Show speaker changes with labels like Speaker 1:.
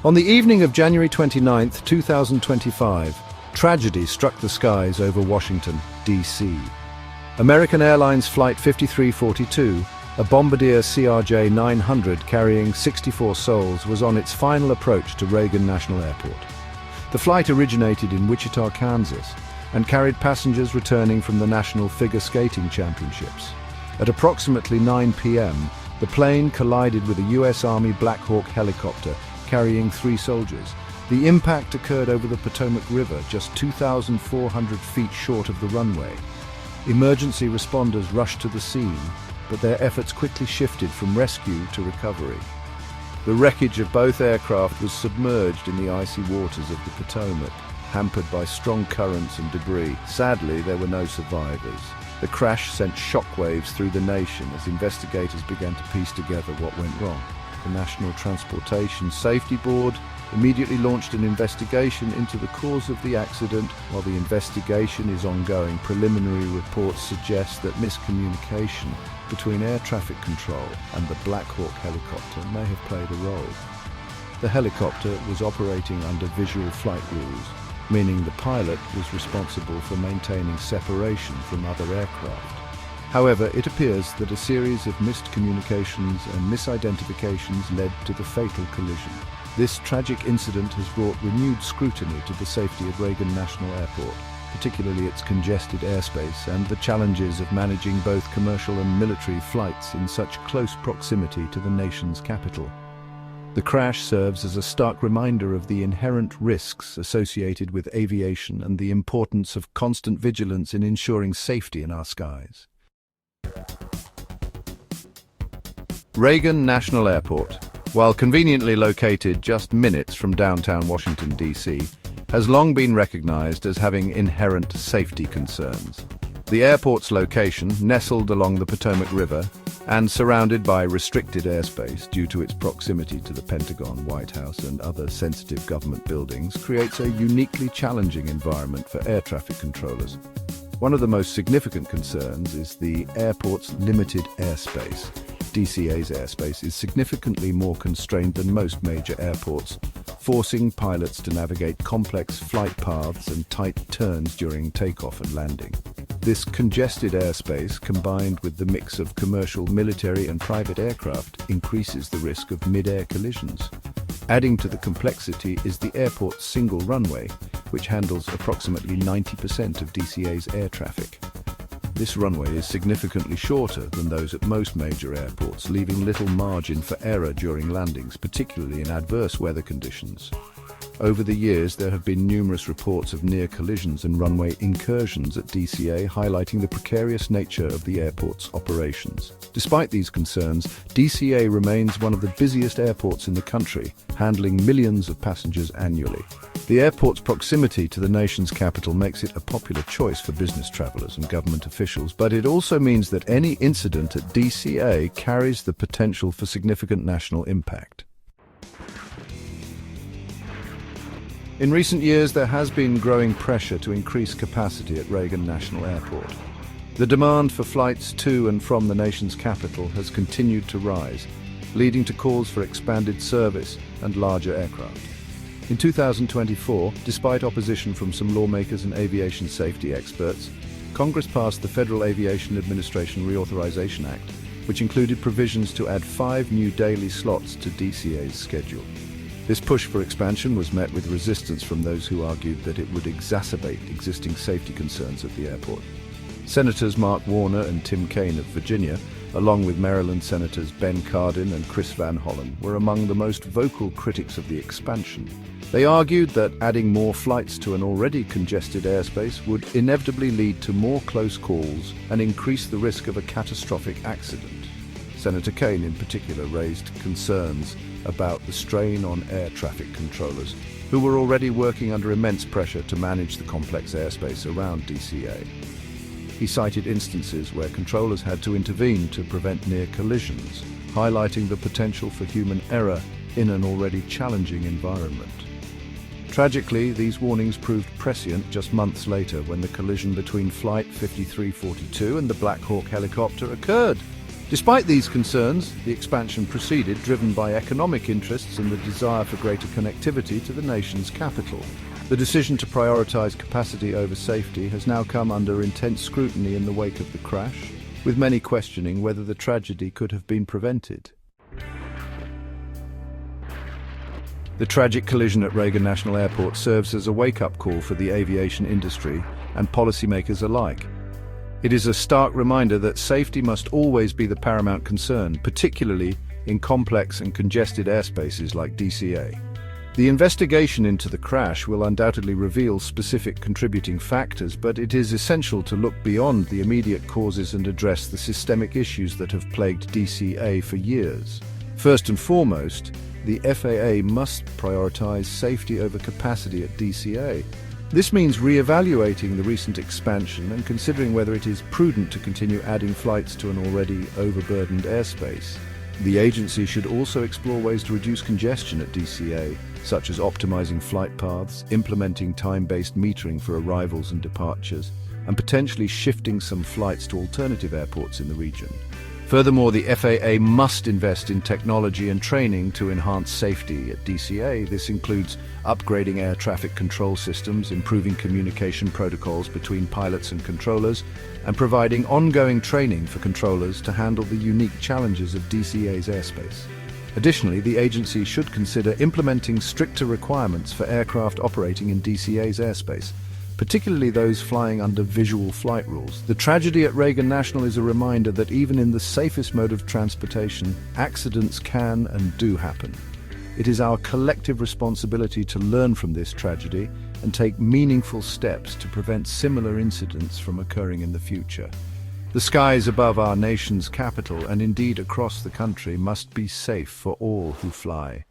Speaker 1: On the evening of January 29, 2025, tragedy struck the skies over Washington, D.C. American Airlines Flight 5342, a Bombardier CRJ-900 carrying 64 souls, was on its final approach to Reagan National Airport. The flight originated in Wichita, Kansas, and carried passengers returning from the National Figure Skating Championships. At approximately 9 p.m., the plane collided with a U.S. Army Blackhawk helicopter carrying 3 soldiers. The impact occurred over the Potomac River, just 2,400 feet short of the runway. Emergency responders rushed to the scene, but their efforts quickly shifted from rescue to recovery. The wreckage of both aircraft was submerged in the icy waters of the Potomac, hampered by strong currents and debris. Sadly, there were no survivors. The crash sent shockwaves through the nation as investigators began to piece together what went wrong. The National Transportation Safety Board immediately launched an investigation into the cause of the accident. While the investigation is ongoing, preliminary reports suggest that miscommunication between air traffic control and the Blackhawk helicopter may have played a role. The helicopter was operating under visual flight rules, meaning the pilot was responsible for maintaining separation from other aircraft. However, it appears that a series of missed communications and misidentifications led to the fatal collision. This tragic incident has brought renewed scrutiny to the safety of Reagan National Airport, particularly its congested airspace and the challenges of managing both commercial and military flights in such close proximity to the nation's capital. The crash serves as a stark reminder of the inherent risks associated with aviation and the importance of constant vigilance in ensuring safety in our skies. Reagan National Airport, while conveniently located just minutes from downtown Washington, D.C., has long been recognized as having inherent safety concerns. The airport's location, nestled along the Potomac River and surrounded by restricted airspace due to its proximity to the Pentagon, White House, and other sensitive government buildings, creates a uniquely challenging environment for air traffic controllers. One of the most significant concerns is the airport's limited airspace. DCA's airspace is significantly more constrained than most major airports, forcing pilots to navigate complex flight paths and tight turns during takeoff and landing. This congested airspace, combined with the mix of commercial, military, and private aircraft, increases the risk of mid-air collisions. Adding to the complexity is the airport's single runway, which handles approximately 90% of DCA's air traffic. This runway is significantly shorter than those at most major airports, leaving little margin for error during landings, particularly in adverse weather conditions. Over the years, there have been numerous reports of near collisions and runway incursions at DCA, highlighting the precarious nature of the airport's operations. Despite these concerns, DCA remains one of the busiest airports in the country, handling millions of passengers annually. The airport's proximity to the nation's capital makes it a popular choice for business travelers and government officials, but it also means that any incident at DCA carries the potential for significant national impact. In recent years, there has been growing pressure to increase capacity at Reagan National Airport. The demand for flights to and from the nation's capital has continued to rise, leading to calls for expanded service and larger aircraft. In 2024, despite opposition from some lawmakers and aviation safety experts, Congress passed the Federal Aviation Administration Reauthorization Act, which included provisions to add 5 new daily slots to DCA's schedule. This push for expansion was met with resistance from those who argued that it would exacerbate existing safety concerns at the airport. Senators Mark Warner and Tim Kaine of Virginia, along with Maryland Senators Ben Cardin and Chris Van Hollen, were among the most vocal critics of the expansion. They argued that adding more flights to an already congested airspace would inevitably lead to more close calls and increase the risk of a catastrophic accident. Senator Kaine in particular raised concerns about the strain on air traffic controllers, who were already working under immense pressure to manage the complex airspace around DCA. He cited instances where controllers had to intervene to prevent near collisions, highlighting the potential for human error in an already challenging environment. Tragically, these warnings proved prescient just months later when the collision between Flight 5342 and the Blackhawk helicopter occurred. Despite these concerns, the expansion proceeded, driven by economic interests and the desire for greater connectivity to the nation's capital. The decision to prioritize capacity over safety has now come under intense scrutiny in the wake of the crash, with many questioning whether the tragedy could have been prevented. The tragic collision at Reagan National Airport serves as a wake-up call for the aviation industry and policymakers alike. It is a stark reminder that safety must always be the paramount concern, particularly in complex and congested airspaces like DCA. The investigation into the crash will undoubtedly reveal specific contributing factors, but it is essential to look beyond the immediate causes and address the systemic issues that have plagued DCA for years. First and foremost, the FAA must prioritize safety over capacity at DCA. This means re-evaluating the recent expansion and considering whether it is prudent to continue adding flights to an already overburdened airspace. The agency should also explore ways to reduce congestion at DCA, such as optimizing flight paths, implementing time-based metering for arrivals and departures, and potentially shifting some flights to alternative airports in the region. Furthermore, the FAA must invest in technology and training to enhance safety at DCA. This includes upgrading air traffic control systems, improving communication protocols between pilots and controllers, and providing ongoing training for controllers to handle the unique challenges of DCA's airspace. Additionally, the agency should consider implementing stricter requirements for aircraft operating in DCA's airspace, particularly those flying under visual flight rules. The tragedy at Reagan National is a reminder that even in the safest mode of transportation, accidents can and do happen. It is our collective responsibility to learn from this tragedy and take meaningful steps to prevent similar incidents from occurring in the future. The skies above our nation's capital, and indeed across the country, must be safe for all who fly.